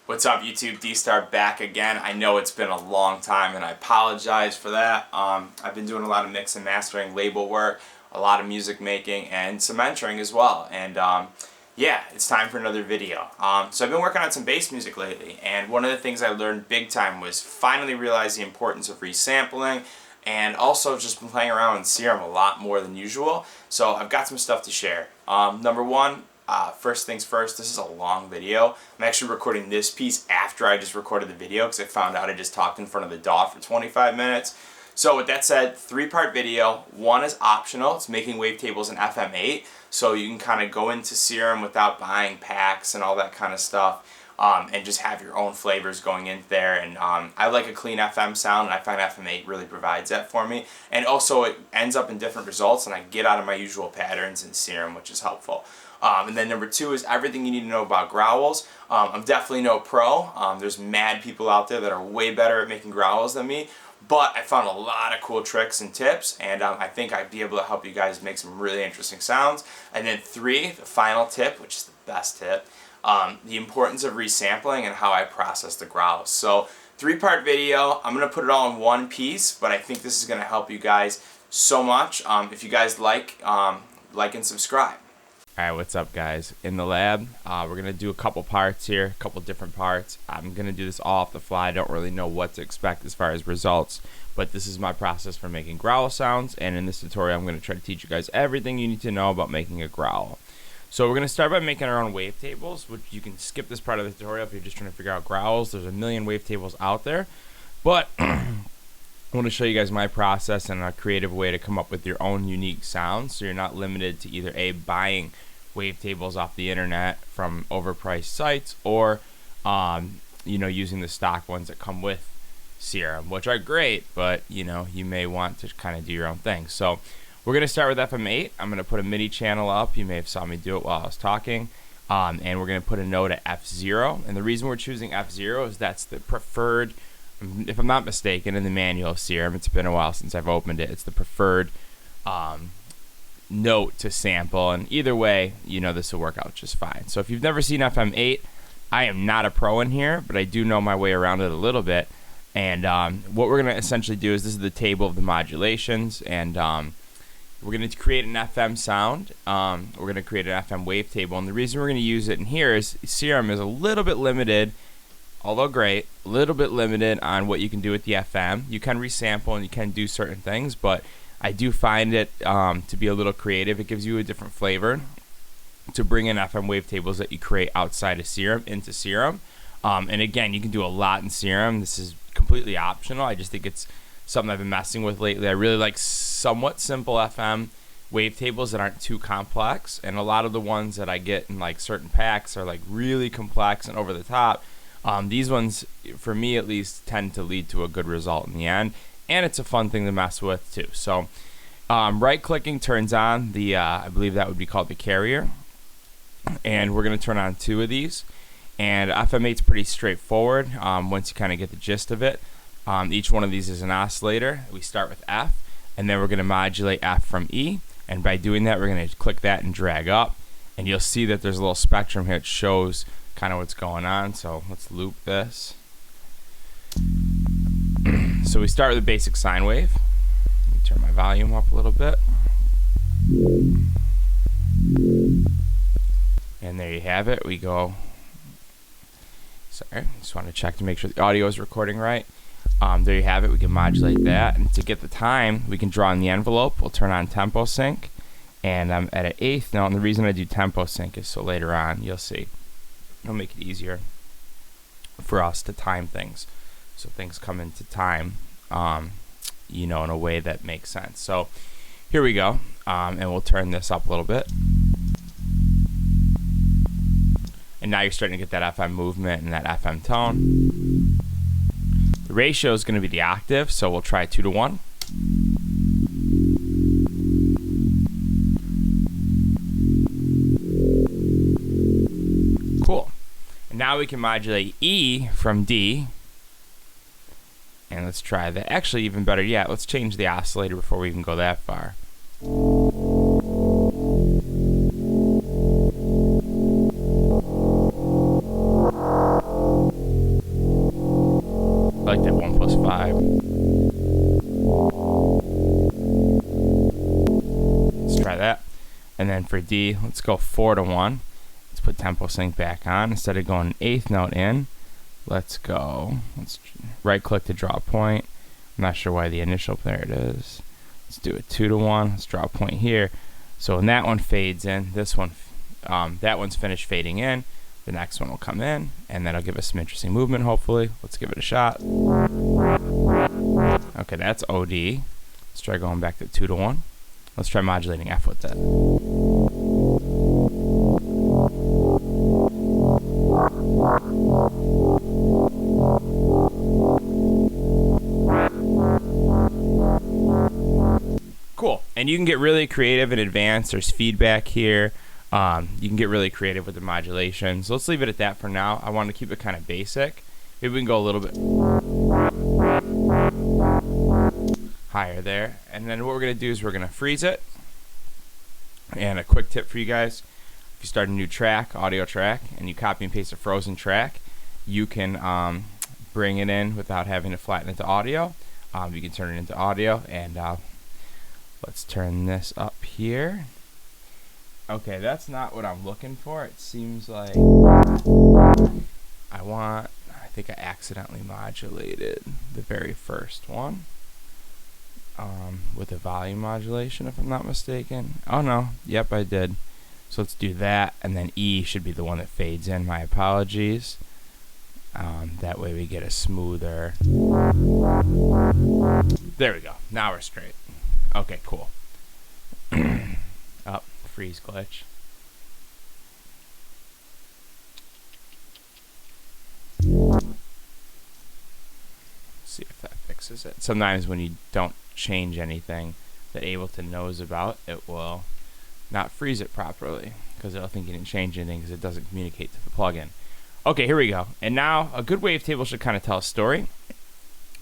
What's up, YouTube? D-Star back again. I know it's been a long time and I apologize for that. I've been doing a lot of mix and mastering, label work, a lot of music making, and some mentoring as well. And yeah, it's time for another video. So I've been working on some bass music lately, and one of the things I learned big time was finally realize the importance of resampling, and also just been playing around with SERUM a lot more than usual. So I've got some stuff to share. Number one, first things first, this is a long video. I'm actually recording this piece after I just recorded the video because I found out I just talked in front of the DAW for 25 minutes. So with that said, 3-part video. One is optional. It's making wavetables in FM8. So you can kind of go into SERUM without buying packs and all that kind of stuff. And just have your own flavors going in there. And I like a clean FM sound, and I find FM8 really provides that for me. And also it ends up in different results, and I get out of my usual patterns in SERUM, which is helpful. And then number 2 is everything you need to know about growls. I'm definitely no pro. There's mad people out there that are way better at making growls than me. But I found a lot of cool tricks and tips, and I think I'd be able to help you guys make some really interesting sounds. And then 3, the final tip, which is the best tip, the importance of resampling and how I process the growls. So 3-part video. I'm going to put it all in one piece, but I think this is going to help you guys so much. If you guys like and subscribe. Alright, what's up guys? In the lab, we're going to do a couple parts here, a couple different parts. I'm going to do this all off the fly. I don't really know what to expect as far as results, but this is my process for making growl sounds, and in this tutorial I'm going to try to teach you guys everything you need to know about making a growl. So we're going to start by making our own wavetables, which you can skip this part of the tutorial if you're just trying to figure out growls. There's a million wavetables out there, but I want to show you guys my process and a creative way to come up with your own unique sounds, so you're not limited to either buying wavetables off the internet from overpriced sites, or using the stock ones that come with SERUM, which are great, but you may want to kind of do your own thing. So we're going to start with FM8. I'm going to put a MIDI channel up. You may have saw me do it while I was talking, and we're going to put a note at F0. And the reason we're choosing F0 is that's the preferred, if I'm not mistaken, in the manual of SERUM. It's been a while since I've opened it. It's the preferred note to sample, and either way, this will work out just fine. So if you've never seen FM8, I am not a pro in here, but I do know my way around it a little bit. And what we're going to essentially do is, this is the table of the modulations, and we're going to create an FM sound. We're going to create an FM wavetable, and the reason we're going to use it in here is SERUM is a little bit limited, although great, a little bit limited on what you can do with the FM. You can resample and you can do certain things, but I do find it to be a little creative. It gives you a different flavor to bring in FM wavetables that you create outside of SERUM into SERUM. And again, you can do a lot in SERUM. This is completely optional. I just think it's something I've been messing with lately. I really like somewhat simple FM wavetables that aren't too complex, and a lot of the ones that I get in like certain packs are like really complex and over the top. These ones, for me at least, tend to lead to a good result in the end. And it's a fun thing to mess with too. So right-clicking turns on the, I believe that would be called the carrier. And we're going to turn on 2 of these. And FM8's pretty straightforward once you kind of get the gist of it. Each one of these is an oscillator. We start with F, and then we're going to modulate F from E. And by doing that, we're going to click that and drag up. And you'll see that there's a little spectrum here that shows kind of what's going on. So let's loop this. So we start with a basic sine wave. Let me turn my volume up a little bit. And there you have it. We go. Sorry, just want to check to make sure the audio is recording right. There you have it. We can modulate that. And to get the time, we can draw in the envelope. We'll turn on tempo sync. And I'm at an 1/8 now. And the reason I do tempo sync is so later on, you'll see, it'll make it easier for us to time things. So things come into time, in a way that makes sense. So here we go, and we'll turn this up a little bit. And now you're starting to get that FM movement and that FM tone. The ratio is going to be the octave, so we'll try 2:1. Cool. And now we can modulate E from D. And let's try that. Actually, even better yet, let's change the oscillator before we even go that far. like that 1 plus 5. Let's try that. And then for D, let's go 4 to 1. Let's put tempo sync back on. Instead of going 8th note in, let's right click to draw a point. I'm not sure why the initial, there it is. Let's do it 2 to 1. Let's draw a point here. So when that one fades in, this one, that one's finished fading in. The next one will come in, and that'll give us some interesting movement, hopefully. Let's give it a shot. Okay, that's OD. Let's try going back to 2 to 1. Let's try modulating F with that. Cool. And you can get really creative and advanced. There's feedback here. You can get really creative with the modulation. So let's leave it at that for now. I want to keep it kind of basic. Maybe we can go a little bit higher there. And then what we're going to do is we're going to freeze it. And a quick tip for you guys. If you start a new track, audio track, and you copy and paste a frozen track, you can bring it in without having to flatten it to audio. You can turn it into audio. And let's turn this up here. Okay, that's not what I'm looking for. It seems like I think I accidentally modulated the very first one with a volume modulation, if I'm not mistaken. Oh no, yep, I did. So let's do that, and then E should be the one that fades in. My apologies. That way we get a smoother. There we go. Now we're straight. Okay, cool. Up. Freeze glitch. See if that fixes it. Sometimes when you don't change anything that Ableton knows about, it will not freeze it properly because it'll think you didn't change anything because it doesn't communicate to the plugin. Okay, here we go. And now a good wavetable should kind of tell a story,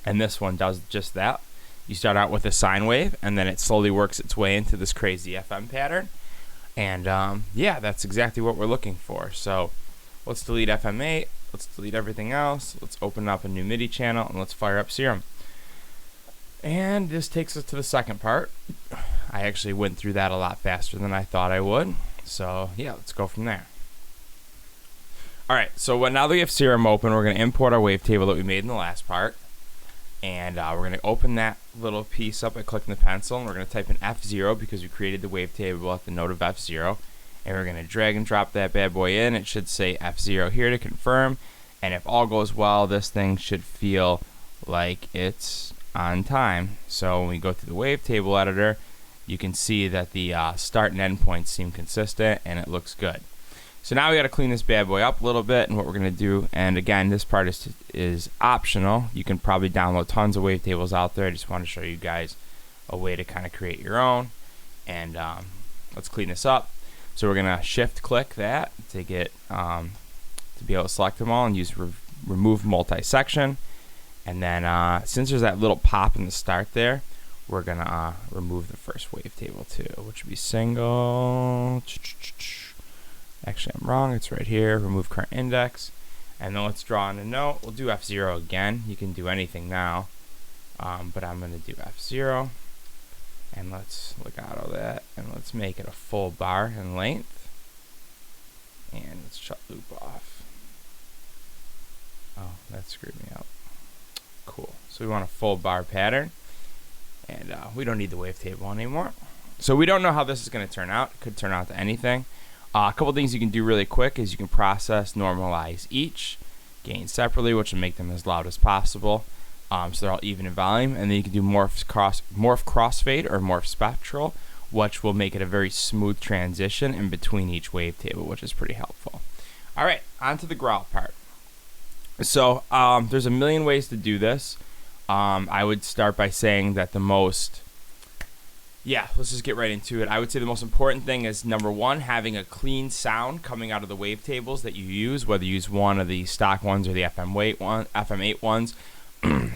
and this one does just that. You start out with a sine wave, and then it slowly works its way into this crazy FM pattern. And yeah, that's exactly what we're looking for. So let's delete FM8. Let's delete everything else. Let's open up a new MIDI channel, and let's fire up SERUM. And this takes us to the second part. I actually went through that a lot faster than I thought I would. So yeah, let's go from there. Alright, so now that we have SERUM open, we're going to import our wavetable that we made in the last part. And we're going to open that little piece up by clicking the pencil, and we're going to type in F0 because we created the wavetable at the note of F0. And we're going to drag and drop that bad boy in. It should say F0 here to confirm. And if all goes well, this thing should feel like it's on time. So when we go to the wavetable editor, you can see that the start and end points seem consistent, and it looks good. So now we got to clean this bad boy up a little bit, and what we're going to do, and again, this part is optional. You can probably download tons of wavetables out there. I just want to show you guys a way to kind of create your own. And let's clean this up. So we're going to shift click that to get to be able to select them all and use remove multi-section. And then since there's that little pop in the start there, we're going to remove the first wavetable too, which would be single. Actually, I'm wrong. It's right here. Remove current index. And then let's draw in a note. We'll do F0 again. You can do anything now. But I'm going to do F0. And let's legato that. And let's make it a full bar in length. And let's shut loop off. Oh, that screwed me up. Cool. So we want a full bar pattern. And we don't need the wavetable anymore. So we don't know how this is going to turn out. It could turn out to anything. A couple things you can do really quick is you can process, normalize each, gain separately, which will make them as loud as possible, so they're all even in volume. And then you can do morph crossfade or morph spectral, which will make it a very smooth transition in between each wavetable, which is pretty helpful. All right, on to the growl part. So there's a million ways to do this. I would start by saying that let's just get right into it. I would say the most important thing is, number one, having a clean sound coming out of the wavetables that you use, whether you use one of the stock ones or the FM8 ones,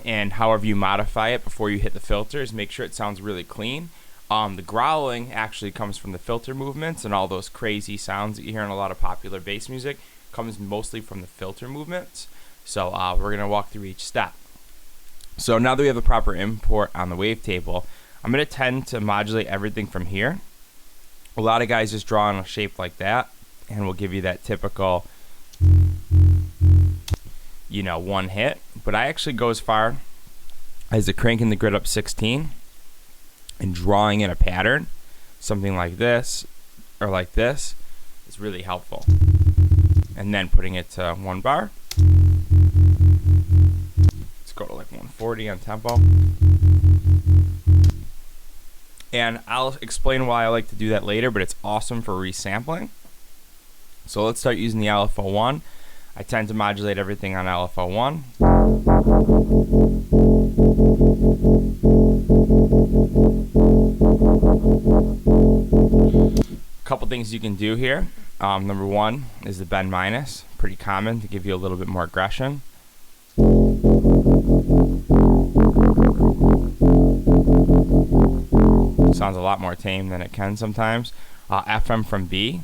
and however you modify it before you hit the filters, make sure it sounds really clean. The growling actually comes from the filter movements, and all those crazy sounds that you hear in a lot of popular bass music comes mostly from the filter movements. So we're going to walk through each step. So now that we have the proper import on the wavetable, I'm going to tend to modulate everything from here. A lot of guys just draw on a shape like that, and will give you that typical, you know, one hit. But I actually go as far as to cranking the grid up 16 and drawing in a pattern, something like this or like this, is really helpful. And then putting it to 1 bar. Let's go to like 140 on tempo. And I'll explain why I like to do that later, but it's awesome for resampling. So let's start using the LFO1. I tend to modulate everything on LFO1. A couple things you can do here. Number one is the bend minus, pretty common to give you a little bit more aggression. Sounds a lot more tame than it can sometimes. FM from B,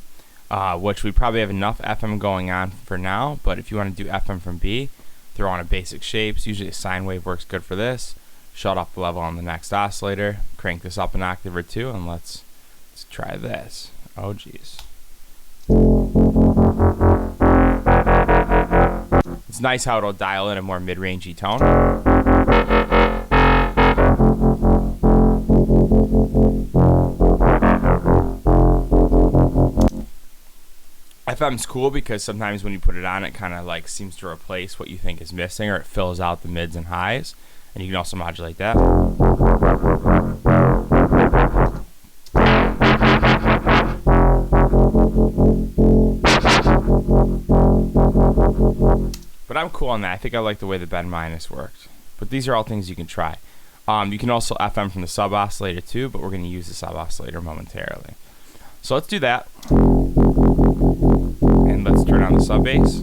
which we probably have enough FM going on for now, but if you want to do FM from B, throw on a basic shapes. Usually a sine wave works good for this. Shut off the level on the next oscillator, crank this up an octave or two, and let's try this. Oh geez. It's nice how it'll dial in a more mid-rangey tone. FM's cool because sometimes when you put it on, it kind of like seems to replace what you think is missing, or it fills out the mids and highs, and you can also modulate that. But I'm cool on that. I think I like the way the bend minus works. But these are all things you can try. You can also FM from the sub oscillator too, but we're going to use the sub oscillator momentarily. So let's do that. And let's turn on the sub bass.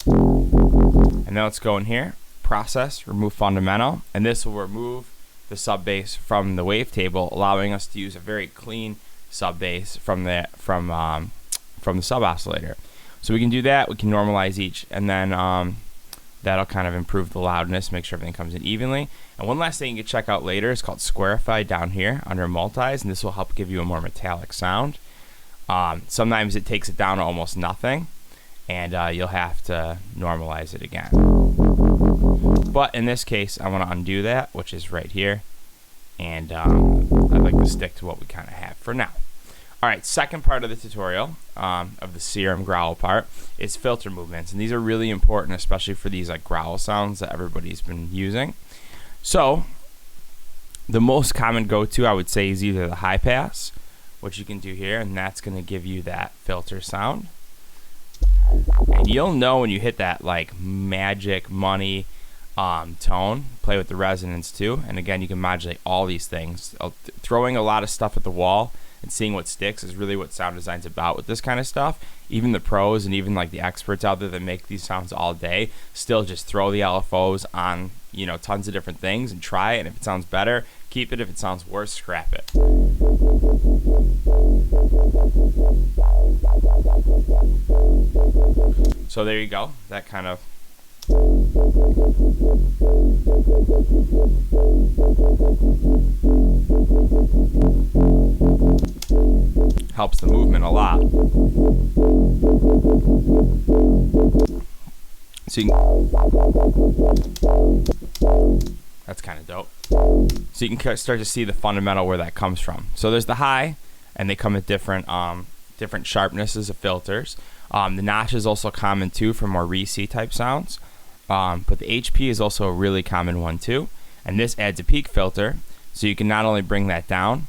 And then let's go in here, process, remove fundamental, and this will remove the sub bass from the wavetable, allowing us to use a very clean sub bass from the sub oscillator. So we can do that. We can normalize each, and then that'll kind of improve the loudness, make sure everything comes in evenly. And one last thing you can check out later is called Squarify down here under multis, and this will help give you a more metallic sound. Sometimes it takes it down to almost nothing, and you'll have to normalize it again. But in this case, I want to undo that, which is right here, and I'd like to stick to what we kind of have for now. Alright, second part of the tutorial, of the SERUM growl part, is filter movements, and these are really important, especially for these like growl sounds that everybody's been using. So, the most common go-to I would say is either the high pass, which you can do here, and that's going to give you that filter sound. And you'll know when you hit that like magic money tone. Play with the resonance too, and again you can modulate all these things. Throwing a lot of stuff at the wall and seeing what sticks is really what sound design's about with this kind of stuff. Even the pros and even like the experts out there that make these sounds all day still just throw the LFOs on, you know, tons of different things and try it, and if it sounds better, keep it. If it sounds worse, scrap it. So there you go. That kind of helps the movement a lot. So you can, that's kind of dope. So you can start to see the fundamental where that comes from. So there's the high, and they come at different different sharpnesses of filters. The notch is also common too for more re-C type sounds. But the HP is also a really common one too. And this adds a peak filter, so you can not only bring that down,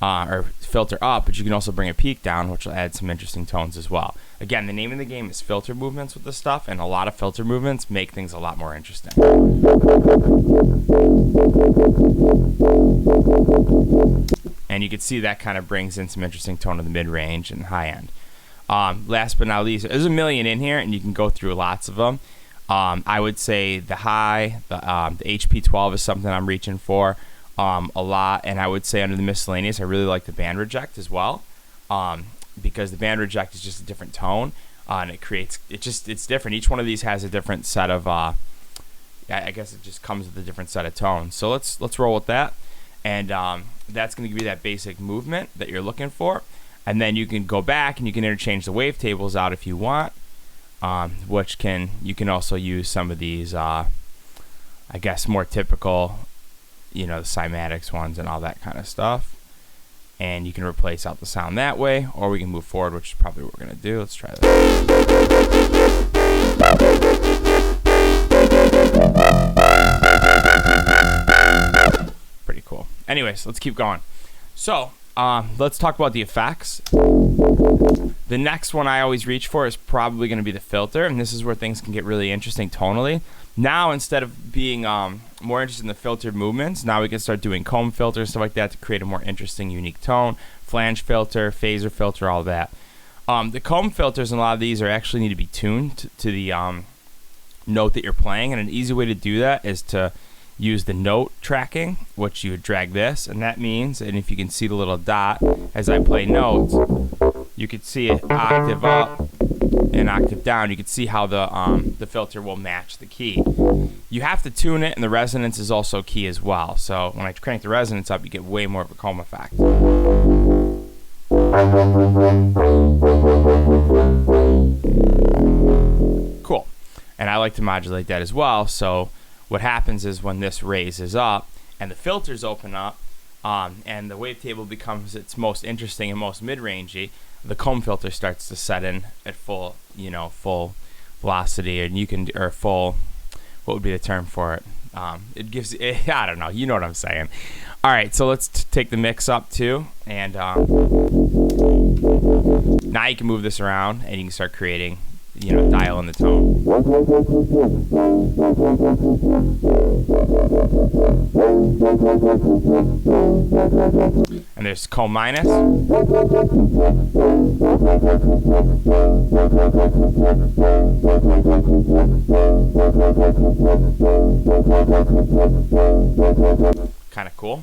or filter up, but you can also bring a peak down, which will add some interesting tones as well. Again, the name of the game is filter movements with this stuff, and a lot of filter movements make things a lot more interesting. And you can see that kind of brings in some interesting tone of the mid-range and high-end. Last but not least, there's a million in here, and you can go through lots of them. I would say the high, the HP12 is something I'm reaching for a lot, and I would say under the miscellaneous, I really like the band reject as well, because the band reject is just a different tone, and it's different. Each one of these has a different set of I guess it just comes with a different set of tones. So let's roll with that, and that's going to give you that basic movement that you're looking for. And then you can go back and you can interchange the wavetables out if you want, which you can also use some of these, I guess, more typical, the cymatics ones and all that kind of stuff. And you can replace out the sound that way, or we can move forward, which is probably what we're going to do. Let's try that. Pretty cool. Anyways, let's keep going. So, let's talk about the effects. The next one I always reach for is probably going to be the filter, and this is where things can get really interesting tonally. Now, instead of being more interested in the filtered movements, now we can start doing comb filters, stuff like that, to create a more interesting, unique tone. Flange filter, phaser filter, all that. The comb filters in a lot of these actually need to be tuned to the note that you're playing, and an easy way to do that is to use the note tracking, which you would drag this, and that means, and if you can see the little dot as I play notes, you could see it octave up and octave down. You can see how the filter will match the key. You have to tune it, and the resonance is also key as well. So when I crank the resonance up, you get way more of a comb effect. Cool. And I like to modulate that as well. So what happens is when this raises up and the filters open up, and the wavetable becomes its most interesting and most mid-rangey, the comb filter starts to set in at full velocity, and or full, what would be the term for it? It gives, I don't know, you know what I'm saying. All right, so let's take the mix up too, and now you can move this around, and you can start creating, dial in the tone. And there's comb minus. Kind of cool.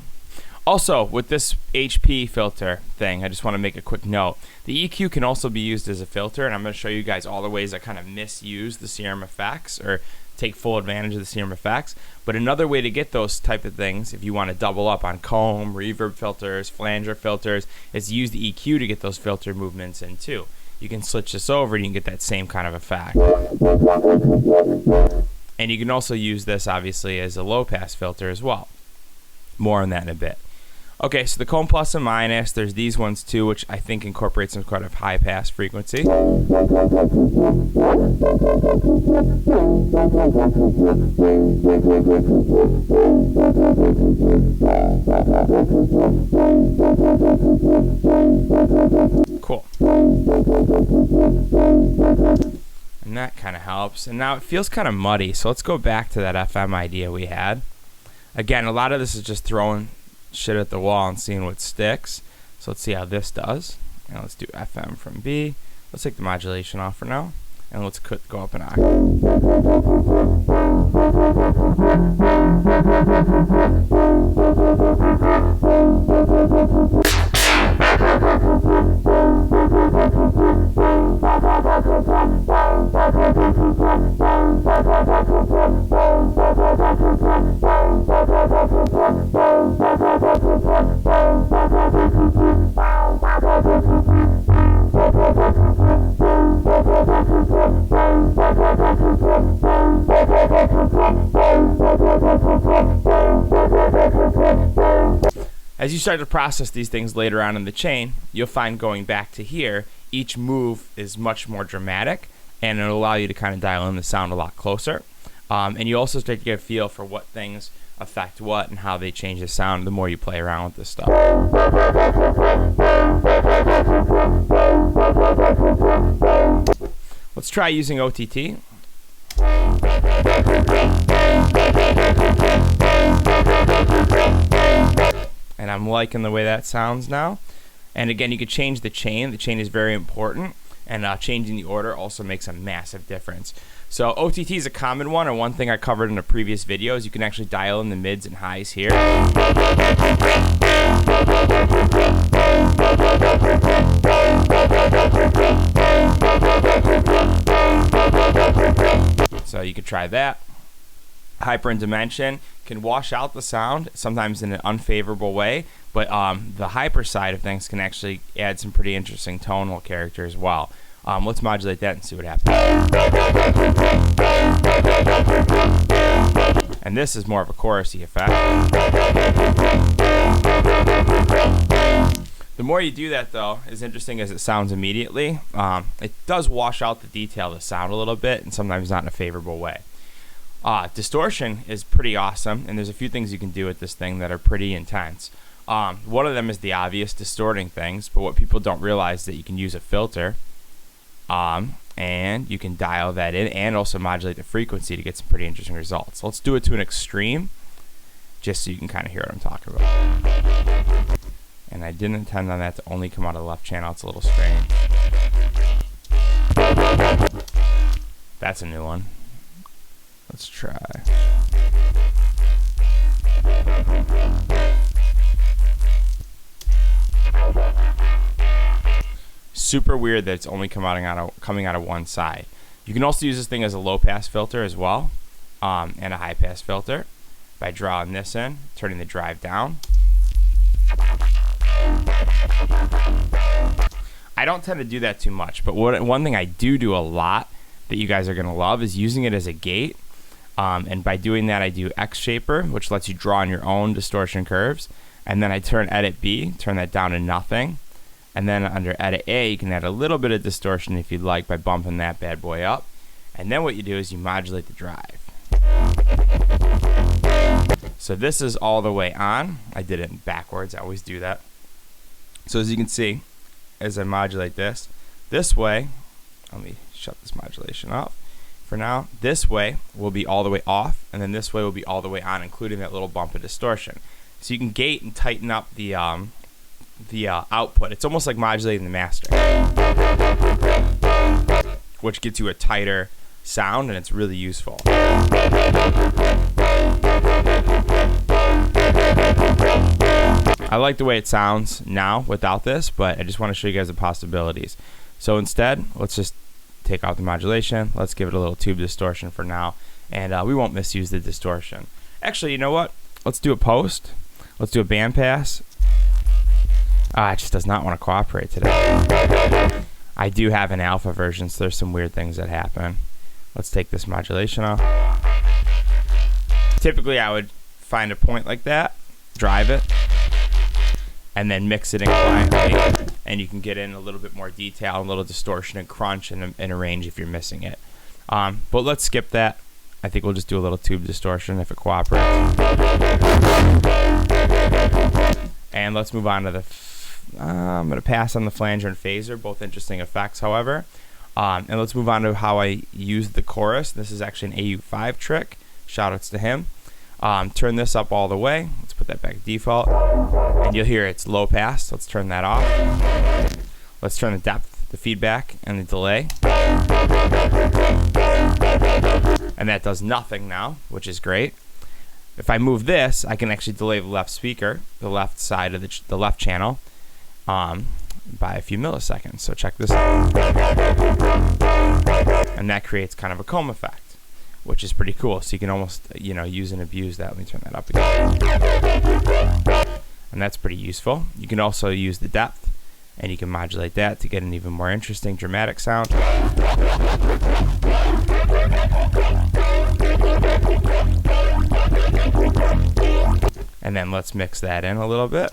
Also, with this HP filter thing, I just want to make a quick note. The EQ can also be used as a filter, and I'm going to show you guys all the ways I kind of misuse the SERUM effects, or take full advantage of the SERUM effects. But another way to get those type of things, if you want to double up on comb, reverb filters, flanger filters, is use the EQ to get those filter movements in too. You can switch this over and you can get that same kind of effect. And you can also use this, obviously, as a low-pass filter as well. More on that in a bit. Okay, so the comb plus and minus, there's these ones too, which I think incorporate some kind of high pass frequency. Cool. And that kind of helps. And now it feels kind of muddy, so let's go back to that FM idea we had. Again, a lot of this is just throwing shit at the wall and seeing what sticks. So let's see how this does. And let's do FM from B. Let's take the modulation off for now, and let's go up an octave. As you start to process these things later on in the chain, you'll find going back to here, each move is much more dramatic, and it'll allow you to kind of dial in the sound a lot closer. And you also start to get a feel for what things affect what and how they change the sound the more you play around with this stuff. Let's try using OTT. And I'm liking the way that sounds now. And again, you could change the chain. The chain is very important, and changing the order also makes a massive difference. So OTT is a common one, and one thing I covered in a previous video is you can actually dial in the mids and highs here. So you could try that. hyper and dimension can wash out the sound, sometimes in an unfavorable way, but the hyper side of things can actually add some pretty interesting tonal character as well. Let's modulate that and see what happens. And this is more of a chorusy effect. The more you do that, though, as interesting as it sounds immediately, it does wash out the detail of the sound a little bit, and sometimes not in a favorable way. Distortion is pretty awesome, and there's a few things you can do with this thing that are pretty intense. One of them is the obvious distorting things, but what people don't realize is that you can use a filter, and you can dial that in and also modulate the frequency to get some pretty interesting results. Let's do it to an extreme, just so you can kind of hear what I'm talking about. And I didn't intend on that to only come out of the left channel. It's a little strange. That's a new one. Let's try. Super weird that it's only coming out of one side. You can also use this thing as a low pass filter as well, and a high pass filter by drawing this in, turning the drive down. I don't tend to do that too much, but one thing I do a lot that you guys are going to love is using it as a gate. And by doing that, I do X shaper, which lets you draw on your own distortion curves. And then I turn edit B, turn that down to nothing. And then under edit A, you can add a little bit of distortion if you'd like by bumping that bad boy up. And then what you do is you modulate the drive. So this is all the way on. I did it backwards. I always do that. So as you can see, as I modulate this way, let me shut this modulation off for now. This way will be all the way off, and then this way will be all the way on, including that little bump of distortion. So you can gate and tighten up the output. It's almost like modulating the master, which gets you a tighter sound, and it's really useful. I like the way it sounds now without this, but I just want to show you guys the possibilities. So instead, let's just take out the modulation. Let's give it a little tube distortion for now, and we won't misuse the distortion. Actually, you know what? Let's do a post. Let's do a band pass. It just does not want to cooperate today. I do have an alpha version, so there's some weird things that happen. Let's take this modulation off. Typically, I would find a point like that, drive it, and then mix it in quietly, and you can get in a little bit more detail, a little distortion and crunch in a range if you're missing it. But let's skip that. I think we'll just do a little tube distortion if it cooperates. And let's move on to the I'm going to pass on the flanger and phaser, both interesting effects, however. And let's move on to how I use the chorus. This is actually an AU5 trick. Shoutouts to him. Turn this up all the way. Let's put that back to default. And you'll hear it's low pass. Let's turn that off. Let's turn the depth, the feedback, and the delay. And that does nothing now, which is great. If I move this, I can actually delay the left speaker, the left side of the left channel, by a few milliseconds. So check this out. And that creates kind of a comb effect, which is pretty cool. So you can almost, use and abuse that. Let me turn that up again. And that's pretty useful. You can also use the depth, and you can modulate that to get an even more interesting, dramatic sound. And then let's mix that in a little bit.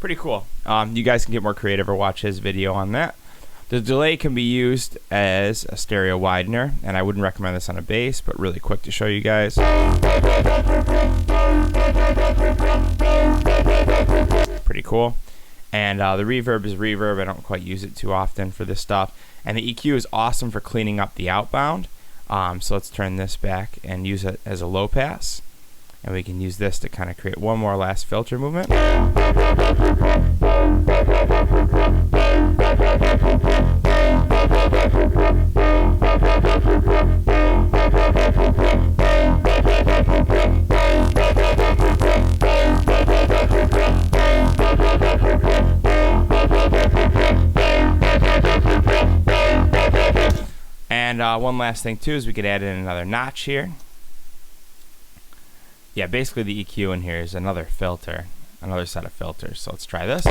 Pretty cool. You guys can get more creative or watch his video on that. The delay can be used as a stereo widener, and I wouldn't recommend this on a bass, but really quick to show you guys. Pretty cool. And the reverb is reverb. I don't quite use it too often for this stuff. And the EQ is awesome for cleaning up the outbound. So let's turn this back and use it as a low pass. And we can use this to kind of create one more last filter movement. one last thing too is we could add in another notch here. Yeah, basically the EQ in here is another filter, another set of filters. So let's try this.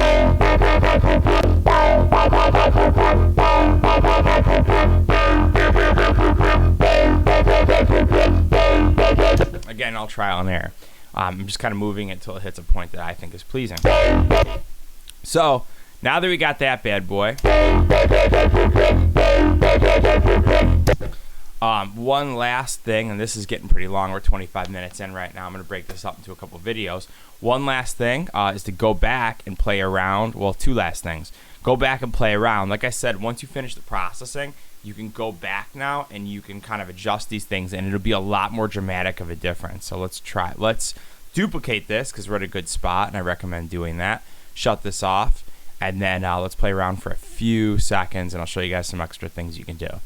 Again, I'll trial and error. I'm just kind of moving it until it hits a point that I think is pleasing. So now that we got that bad boy, one last thing, and this is getting pretty long. We're 25 minutes in right now. I'm going to break this up into a couple videos. One last thing is to go back and play around. Well, two last things. Go back and play around. Like I said, once you finish the processing, you can go back now and you can kind of adjust these things, and it'll be a lot more dramatic of a difference. So let's try. Let's duplicate this because we're at a good spot, and I recommend doing that. Shut this off, and then let's play around for a few seconds, and I'll show you guys some extra things you can do.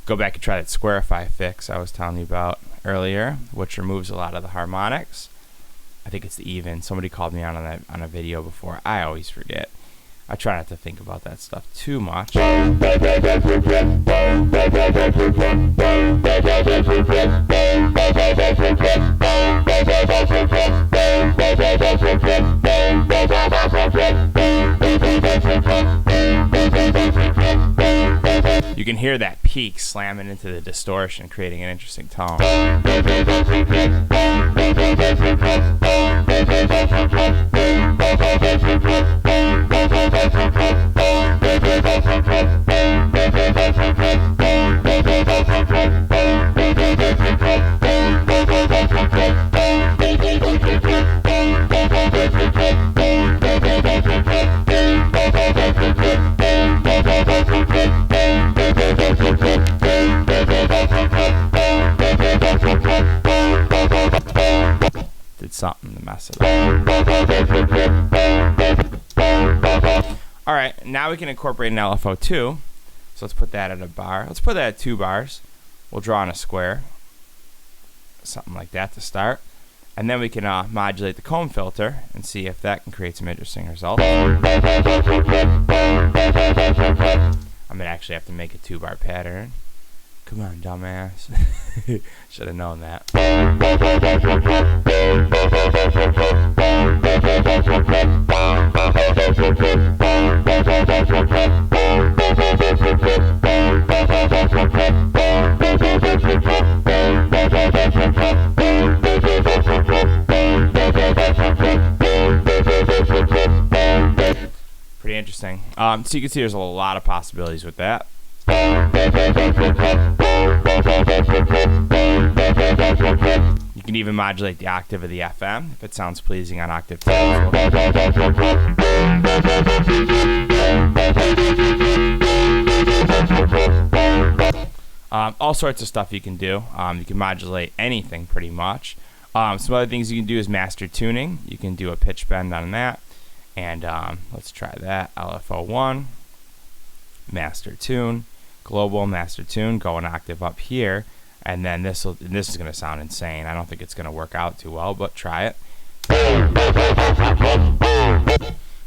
Go back and try that squarify fix I was telling you about earlier, which removes a lot of the harmonics. I think it's the even. Somebody called me out on a video before. I always forget. I try not to think about that stuff too much. You can hear that peak slamming into the distortion, creating an interesting tone. Did something to mess it up. Alright, now we can incorporate an LFO2. So let's put that at a bar. Let's put that at 2 bars. We'll draw on a square. Something like that to start. And then we can modulate the comb filter and see if that can create some interesting results. I'm going to actually have to make a 2-bar pattern. Come on, dumbass. Should have known that. Pretty interesting. So you can see there's a lot of possibilities with that. You can even modulate the octave of the FM if it sounds pleasing on octave 2. All sorts of stuff you can do. You can modulate anything pretty much. Some other things you can do is master tuning. You can do a pitch bend on that. And let's try that. LFO1, master tune, global master tune, go an octave up here, and then this is going to sound insane. I don't think it's going to work out too well, but try it.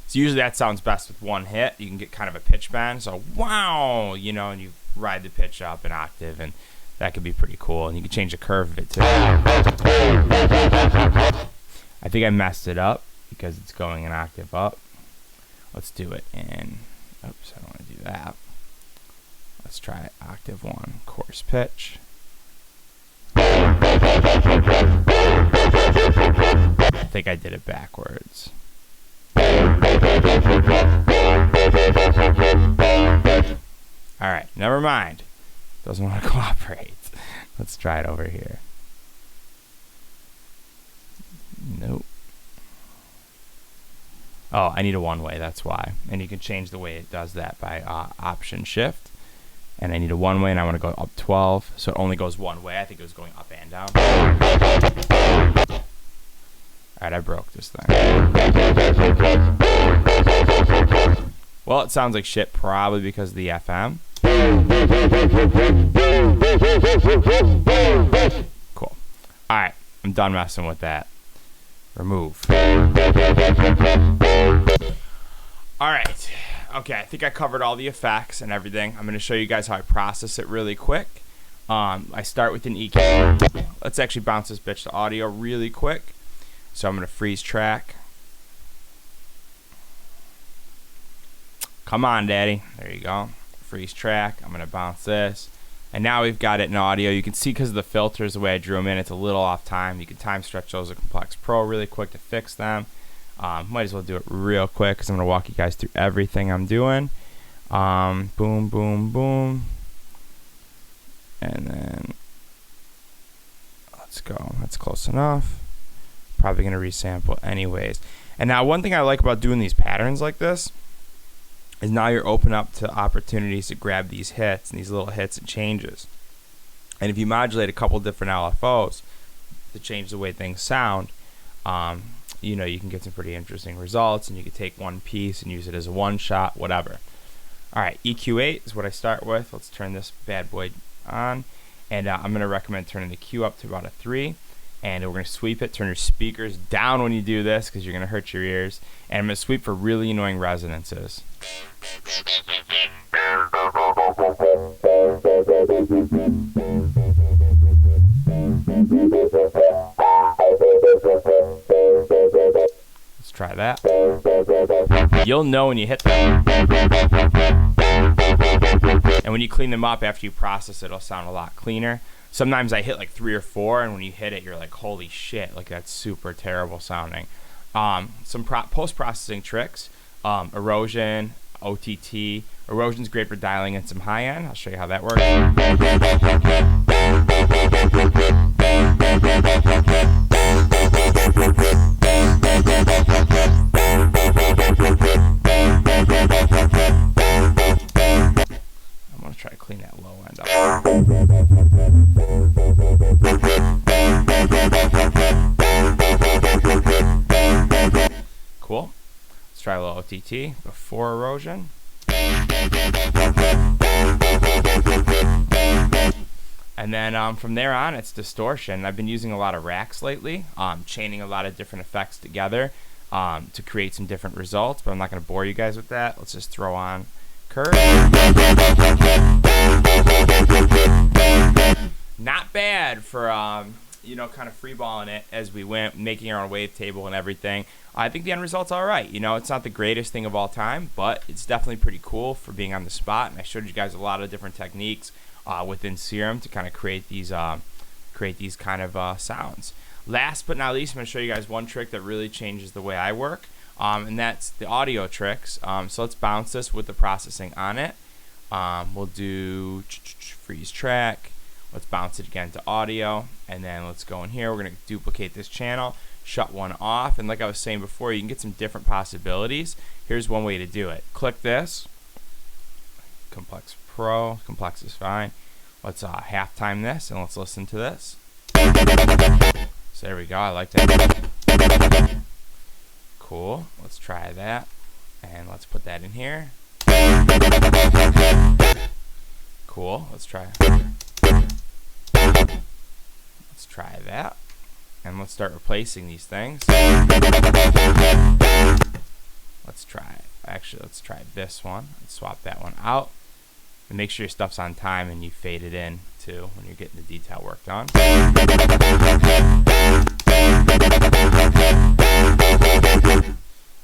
So usually that sounds best with one hit. You can get kind of a pitch bend, so wow, you know, and you ride the pitch up an octave, and that could be pretty cool. And you can change the curve of it too. I think I messed it up because it's going an octave up. Let's do it in, oops, I don't want to do that. Let's try it, octave 1, coarse pitch. I think I did it backwards. Alright, never mind. Doesn't want to cooperate. Let's try it over here. Nope. Oh, I need a one-way, that's why. And you can change the way it does that by option shift. And I need a one-way, and I want to go up 12, so it only goes one way. I think it was going up and down. Alright, I broke this thing. Well, it sounds like shit probably because of the FM. Cool. Alright, I'm done messing with that. Remove. Alright. Okay, I think I covered all the effects and everything. I'm going to show you guys how I process it really quick. I start with an EQ. Let's actually bounce this bitch to audio really quick. So I'm going to freeze track. Come on, daddy. There you go. Freeze track. I'm going to bounce this. And now we've got it in audio. You can see because of the filters, the way I drew them in, it's a little off time. You can time stretch those with Complex Pro really quick to fix them. Might as well do it real quick because I'm going to walk you guys through everything I'm doing. Boom, boom, boom. And then let's go. That's close enough. Probably going to resample anyways. And now one thing I like about doing these patterns like this is now you're open up to opportunities to grab these hits and these little hits and changes. And if you modulate a couple different LFOs to change the way things sound, you know, you can get some pretty interesting results, and you can take one piece and use it as a one shot, whatever. Alright, EQ8 is what I start with. Let's turn this bad boy on, and I'm going to recommend turning the Q up to about a 3, and we're going to sweep it. Turn your speakers down when you do this because you're going to hurt your ears, and I'm going to sweep for really annoying resonances. Let's try that. You'll know when you hit them. And when you clean them up after you process it, it'll sound a lot cleaner. Sometimes I hit like 3 or 4, and when you hit it, you're like, holy shit, like that's super terrible sounding. Some post-processing tricks, erosion, OTT. Erosion's great for dialing in some high end. I'll show you how that works. I'm going to try to clean that low end up. Cool. Let's try a little OTT before erosion. And then from there on, it's distortion. I've been using a lot of racks lately, chaining a lot of different effects together to create some different results, but I'm not going to bore you guys with that. Let's just throw on curve. Not bad for you know, kind of freeballing it as we went, making our own wavetable and everything. I think the end result's all right. You know, it's not the greatest thing of all time, but it's definitely pretty cool for being on the spot. And I showed you guys a lot of different techniques within SERUM to kind of create these kind of sounds. Last but not least, I'm going to show you guys one trick that really changes the way I work, and that's the audio tricks. So let's bounce this with the processing on it. We'll do freeze track. Let's bounce it again to audio, and then let's go in here. We're going to duplicate this channel, shut one off, and like I was saying before, you can get some different possibilities. Here's one way to do it. Click this. Complex Pro. Complex is fine. Let's halftime this, and let's listen to this. So there we go. I like that. Cool. Let's try that, and let's put that in here. Cool. Let's try it. Let's try that, and let's start replacing these things. Let's try it. Actually, let's try this one. Let's swap that one out, and make sure your stuff's on time and you fade it in too when you're getting the detail worked on.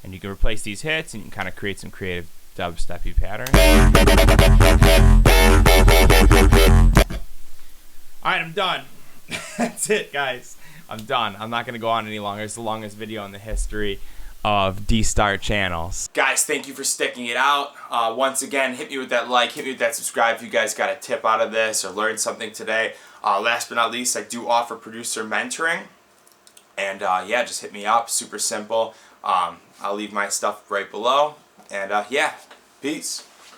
And you can replace these hits, and you can kind of create some creative dubstep-y patterns. Alright, I'm done. That's it, guys. I'm done. I'm not going to go on any longer. It's the longest video in the history of D-Star channels. Guys, thank you for sticking it out. Once again, hit me with that like, hit me with that subscribe if you guys got a tip out of this or learned something today. Last but not least, I do offer producer mentoring. And yeah, just hit me up. Super simple. I'll leave my stuff right below. And yeah, peace.